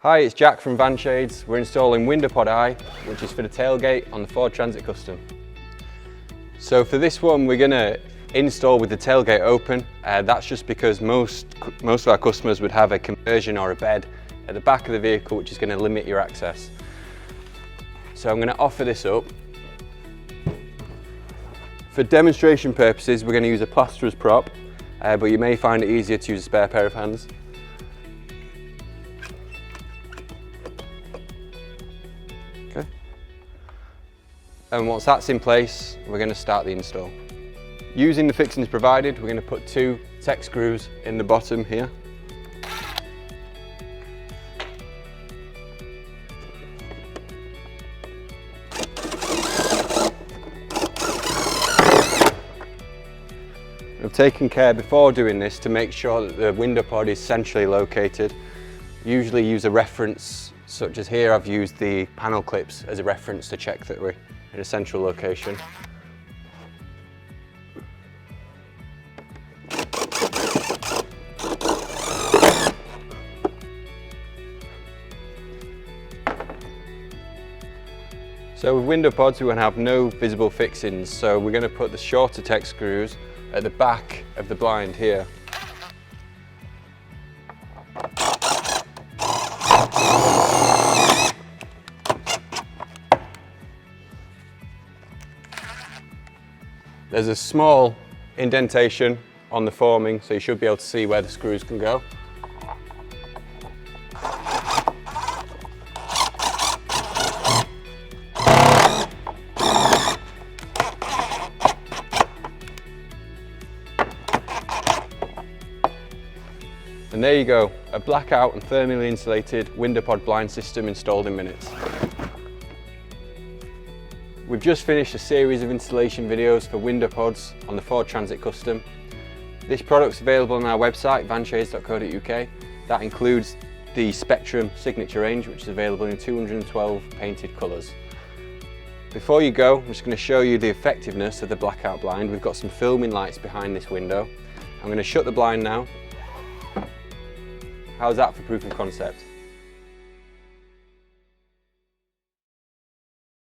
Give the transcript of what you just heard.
Hi, it's Jack from Vanshades. We're installing window pod eye, which is for the tailgate on the Ford Transit Custom. So for this one, we're going to install with the tailgate open. That's just because most of our customers would have a conversion or a bed at the back of the vehicle, which is going to limit your access. So I'm going to offer this up. For demonstration purposes, we're going to use a plasterer's prop, but you may find it easier to use a spare pair of hands. Okay. And once that's in place, we're going to start the install. Using the fixings provided, we're going to put 2 tech screws in the bottom here. I've taken care before doing this to make sure that the window pod is centrally located. Usually use a reference, such as here I've used the panel clips as a reference to check that we're in a central location. So with window pods, we're going to have no visible fixings, so we're going to put the shorter tech screws at the back of the blind here. There's a small indentation on the forming, so you should be able to see where the screws can go. And there you go, a blackout and thermally insulated window pod blind system installed in minutes. We've just finished a series of installation videos for window pods on the Ford Transit Custom. This product's available on our website, vanshades.co.uk. That includes the Spectrum signature range, which is available in 212 painted colours. Before you go, I'm just going to show you the effectiveness of the blackout blind. We've got some filming lights behind this window. I'm going to shut the blind now. How's that for proof of concept?